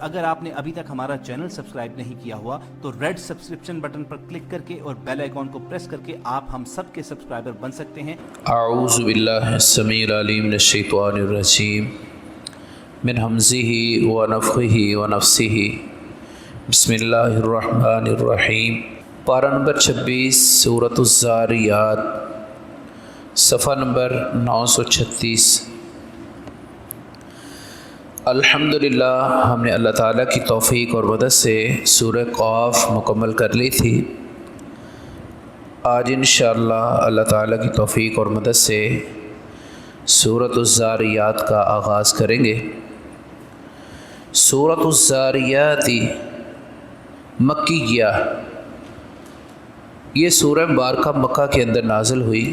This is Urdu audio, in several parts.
اگر آپ نے ابھی تک ہمارا چینل سبسکرائب نہیں کیا ہوا تو ریڈ سبسکرپشن بٹن پر کلک کر کے اور بیل آئیکن کو پریس کر کے آپ ہم سب کے سبسکرائبر بن سکتے ہیں۔ اعوذ باللہ السمیع العلیم من الشیطان الرجیم من ہمزہ ونفخہ ونفثہ بسم اللہ الرحمن الرحیم۔ پارہ نمبر 26 سورۃ الذاریات، صفحہ نمبر 936۔ الحمدللہ ہم نے اللہ تعالیٰ کی توفیق اور مدد سے سورہ قاف مکمل کر لی تھی۔ آج انشاءاللہ اللہ تعالیٰ کی توفیق اور مدد سے سورۃ الذاریات کا آغاز کریں گے۔ سورۃ الذاریات مکیہ، یہ سورہ مبارکہ مکہ کے اندر نازل ہوئی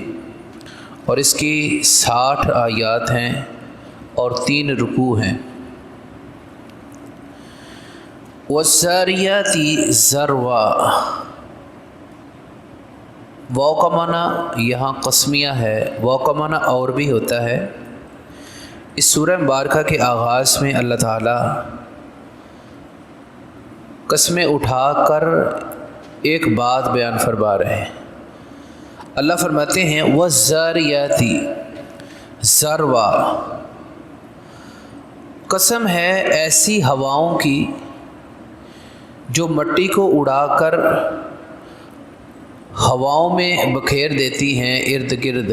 اور اس کی 60 آیات ہیں اور 3 رکوع ہیں۔ والذاریات ذروا، واو کا معنی یہاں قسمیہ ہے، واو کا معنی اور بھی ہوتا ہے۔ اس سورہ مبارکہ کے آغاز میں اللہ تعالیٰ قسمیں اٹھا کر ایک بات بیان فرما رہے ہیں۔ اللہ فرماتے ہیں والذاریات ذروا، قسم ہے ایسی ہواؤں کی جو مٹی کو اڑا کر ہواؤں میں بکھیر دیتی ہیں ارد گرد،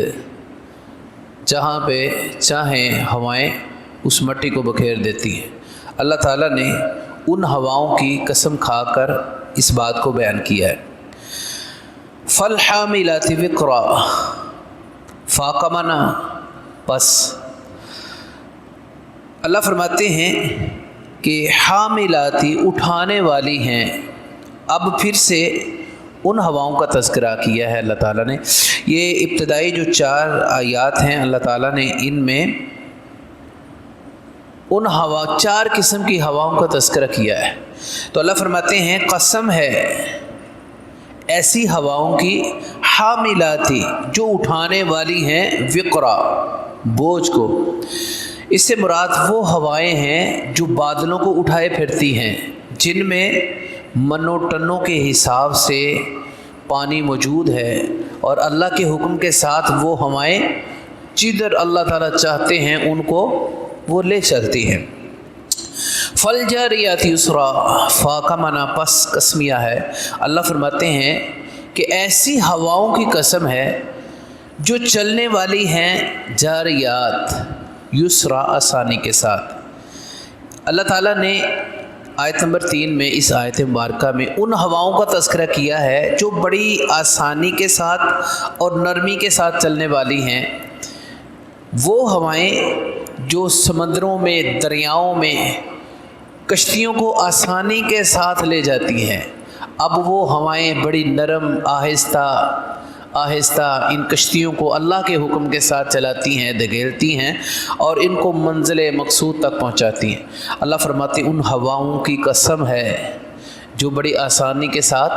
جہاں پہ چاہیں ہوائیں اس مٹی کو بکھیر دیتی ہیں۔ اللہ تعالیٰ نے ان ہواؤں کی قسم کھا کر اس بات کو بیان کیا ہے۔ فالحاملات وقرا، فا کا معنی پس، اللہ فرماتے ہیں کہ حاملاتی اٹھانے والی ہیں۔ اب پھر سے ان ہواؤں کا تذکرہ کیا ہے اللہ تعالیٰ نے۔ یہ ابتدائی جو 4 آیات ہیں اللہ تعالیٰ نے ان میں ان 4 قسم کی ہواؤں کا تذکرہ کیا ہے۔ تو اللہ فرماتے ہیں قسم ہے ایسی ہواؤں کی حاملاتی جو اٹھانے والی ہیں وقرا، بوجھ کو۔ اس سے مراد وہ ہوائیں ہیں جو بادلوں کو اٹھائے پھرتی ہیں، جن میں منو ٹنوں کے حساب سے پانی موجود ہے، اور اللہ کے حکم کے ساتھ وہ ہوائیں جدھر اللہ تعالیٰ چاہتے ہیں ان کو وہ لے چلتی ہیں۔ فالجاریات یسرا، فا کا معنی پس قسمیہ ہے۔ اللہ فرماتے ہیں کہ ایسی ہواؤں کی قسم ہے جو چلنے والی ہیں، جاریات یسرا آسانی کے ساتھ۔ اللہ تعالیٰ نے آیت نمبر 3 میں، اس آیت مبارکہ میں ان ہواؤں کا تذکرہ کیا ہے جو بڑی آسانی کے ساتھ اور نرمی کے ساتھ چلنے والی ہیں۔ وہ ہوائیں جو سمندروں میں، دریاؤں میں کشتیوں کو آسانی کے ساتھ لے جاتی ہیں، اب وہ ہوائیں بڑی نرم، آہستہ آہستہ ان کشتیوں کو اللہ کے حکم کے ساتھ چلاتی ہیں، دھکیلتی ہیں اور ان کو منزل مقصود تک پہنچاتی ہیں۔ اللہ فرماتے ہیں ان ہواؤں کی قسم ہے جو بڑی آسانی کے ساتھ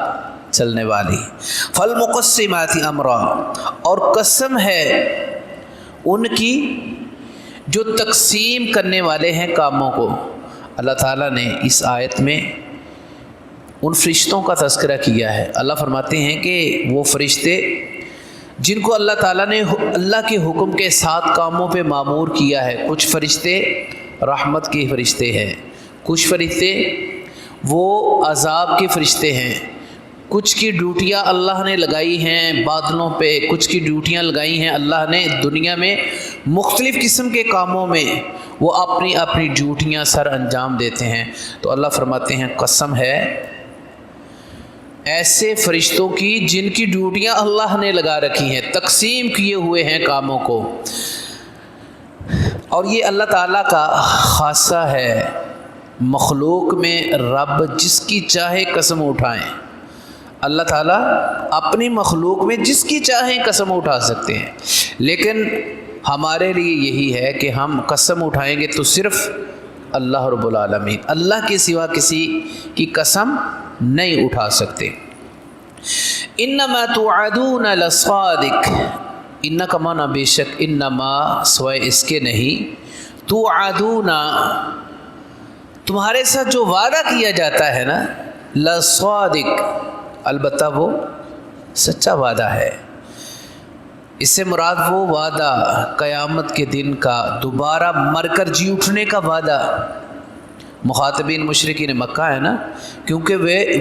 چلنے والی۔ فالمقسمات امرا، اور قسم ہے ان کی جو تقسیم کرنے والے ہیں کاموں کو۔ اللہ تعالیٰ نے اس آیت میں ان فرشتوں کا تذکرہ کیا ہے۔ اللہ فرماتے ہیں کہ وہ فرشتے جن کو اللہ تعالیٰ نے اللہ کے حکم کے ساتھ کاموں پہ مامور کیا ہے، کچھ فرشتے رحمت کے فرشتے ہیں، کچھ فرشتے وہ عذاب کے فرشتے ہیں، کچھ کی ڈیوٹیاں اللہ نے لگائی ہیں بادلوں پہ، کچھ کی ڈیوٹیاں لگائی ہیں اللہ نے دنیا میں مختلف قسم کے کاموں میں، وہ اپنی اپنی ڈیوٹیاں سر انجام دیتے ہیں۔ تو اللہ فرماتے ہیں قسم ہے ایسے فرشتوں کی جن کی ڈیوٹیاں اللہ نے لگا رکھی ہیں، تقسیم کیے ہوئے ہیں کاموں کو۔ اور یہ اللہ تعالیٰ کا خاصہ ہے، مخلوق میں رب جس کی چاہے قسم اٹھائیں۔ اللہ تعالیٰ اپنی مخلوق میں جس کی چاہیں قسم اٹھا سکتے ہیں، لیکن ہمارے لیے یہی ہے کہ ہم قسم اٹھائیں گے تو صرف اللہ رب العالمین، اللہ کے سوا کسی کی قسم نہیں اٹھا سکتے۔ انما توعدون لصادق، ان کا معنی بے شک، انما سوائے اس کے نہیں، توعدون تمہارے ساتھ جو وعدہ کیا جاتا ہے نا لصادق، البتہ وہ سچا وعدہ ہے۔ اس سے مراد وہ وعدہ قیامت کے دن کا دوبارہ مر کر جی اٹھنے کا وعدہ۔ مخاطبین مشرکین مکہ ہے نا، کیونکہ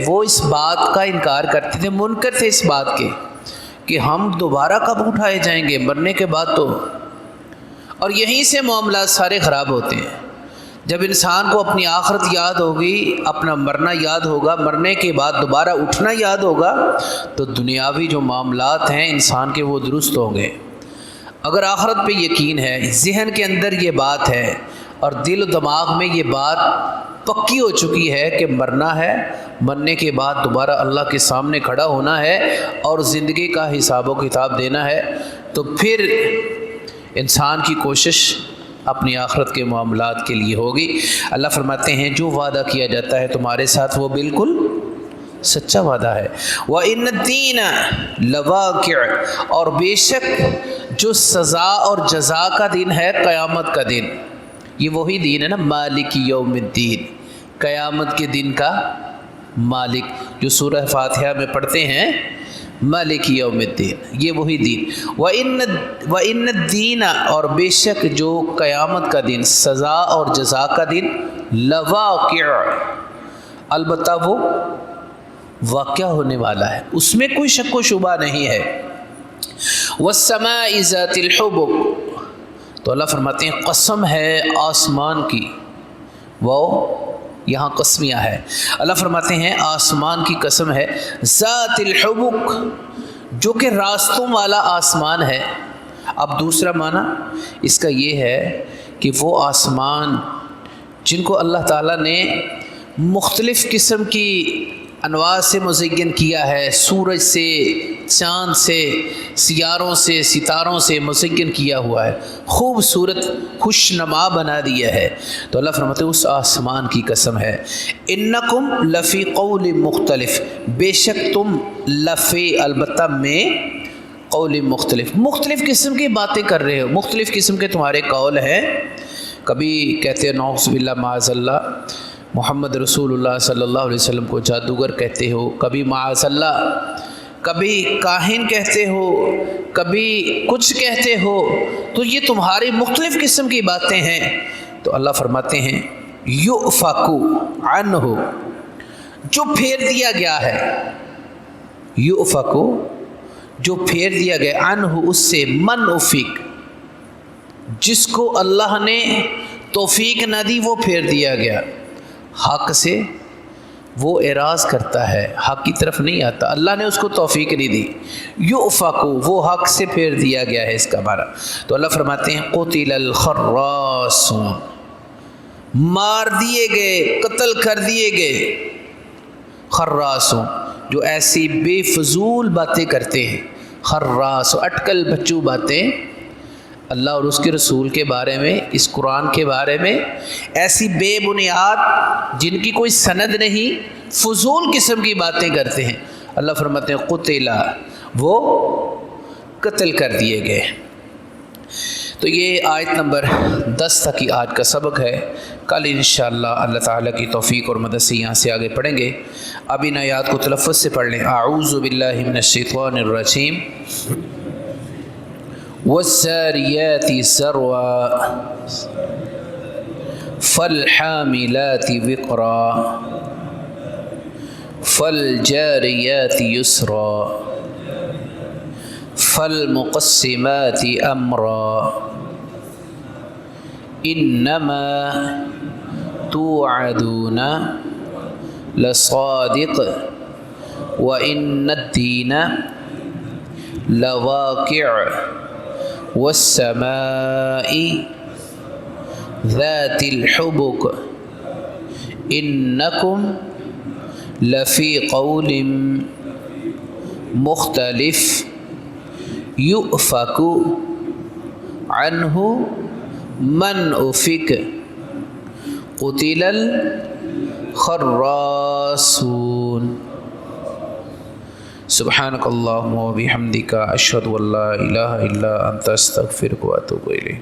وہ اس بات کا انکار کرتے تھے، منکر تھے اس بات کے کہ ہم دوبارہ کب اٹھائے جائیں گے مرنے کے بعد تو۔ اور یہیں سے معاملات سارے خراب ہوتے ہیں۔ جب انسان کو اپنی آخرت یاد ہوگی، اپنا مرنا یاد ہوگا، مرنے کے بعد دوبارہ اٹھنا یاد ہوگا، تو دنیاوی جو معاملات ہیں انسان کے وہ درست ہوں گے۔ اگر آخرت پہ یقین ہے، ذہن کے اندر یہ بات ہے اور دل و دماغ میں یہ بات پکی ہو چکی ہے کہ مرنا ہے، مرنے کے بعد دوبارہ اللہ کے سامنے کھڑا ہونا ہے اور زندگی کا حساب و کتاب دینا ہے، تو پھر انسان کی کوشش اپنی آخرت کے معاملات کے لیے ہوگی۔ اللہ فرماتے ہیں جو وعدہ کیا جاتا ہے تمہارے ساتھ وہ بالکل سچا وعدہ ہے۔ وَإِنَّ الدِّينَ لَوَاقِعٌ، اور بے شک جو سزا اور جزا کا دن ہے قیامت کا دن، یہ وہی دن ہے نا مالک یوم الدین، قیامت کے دن کا مالک، جو سورہ فاتحہ میں پڑھتے ہیں مالک یوم الدین، یہ وہی دین۔ وَإِنَّ الدِّينَ، اور بے شک جو قیامت کا دن سزا اور جزا کا دن لواقع، البتہ وہ واقع ہونے والا ہے، اس میں کوئی شک و شبہ نہیں ہے۔ وَالسَّمَاءِ ذَاتِ الْحُبُكِ، تو اللہ فرماتے ہیں قسم ہے آسمان کی، وہ یہاں قسمیہ ہے، اللہ فرماتے ہیں آسمان کی قسم ہے، ذات الحبک، جو کہ راستوں والا آسمان ہے۔ اب دوسرا معنی اس کا یہ ہے کہ وہ آسمان جن کو اللہ تعالیٰ نے مختلف قسم کی انواع سے مزین کیا ہے، سورج سے، چاند سے، سیاروں سے، ستاروں سے مزین کیا ہوا ہے، خوبصورت خوش نما بنا دیا ہے، تو اللہ فرماتے ہیں اس آسمان کی قسم ہے۔ انکم لفی قول مختلف، بے شک تم لفی، البتہ میں، قول مختلف قسم کی باتیں کر رہے ہو، مختلف قسم کے تمہارے قول ہیں۔ کبھی کہتے ہیں نعوذ باللہ معاذ اللہ محمد رسول اللہ صلی اللہ علیہ وسلم کو جادوگر کہتے ہو، کبھی معاذ اللہ، کبھی کاہن کہتے ہو، کبھی کچھ کہتے ہو، تو یہ تمہاری مختلف قسم کی باتیں ہیں۔ تو اللہ فرماتے ہیں یؤفکو عنہ، جو پھیر دیا گیا ہے، یؤفکو، جو پھیر دیا گیا، عنہ، اس سے، من افک، جس کو اللہ نے توفیق نہ دی وہ پھیر دیا گیا، حق سے وہ اعراض کرتا ہے، حق کی طرف نہیں آتا، اللہ نے اس کو توفیق نہیں دی، یؤفکو، وہ حق سے پھیر دیا گیا ہے، اس کا معنی۔ تو اللہ فرماتے ہیں قتل الخراسون، مار دیے گئے، قتل کر دیے گئے، خراسون، جو ایسی بے فضول باتیں کرتے ہیں، خراس، اٹکل بچو باتیں اللہ اور اس کے رسول کے بارے میں، اس قرآن کے بارے میں، ایسی بے بنیاد جن کی کوئی سند نہیں، فضول قسم کی باتیں کرتے ہیں، اللہ فرماتے ہیں قتلا، وہ قتل کر دیے گئے۔ تو یہ آیت نمبر 10 تک کی آج کا سبق ہے۔ کل انشاءاللہ اللہ تعالیٰ کی توفیق اور مدد سے یہاں سے آگے پڑھیں گے۔ اب ان آیات کو تلفظ سے پڑھ لیں۔ اعوذ باللہ من الشیطان الرجیم۔ والذاریات ذروا فالحاملات وقرا فالجاریات یسرا فالمقسمات امرا انما توعدون لصادق وان الدین لواقع والسماء ذات الحبك انکم لفی قول مختلف یؤفک عنہ من افک قتل الخراسون۔ سبحانک اللہم و بحمدک اشہد ان لا الہ الا انت استغفرک و اتوب الیک۔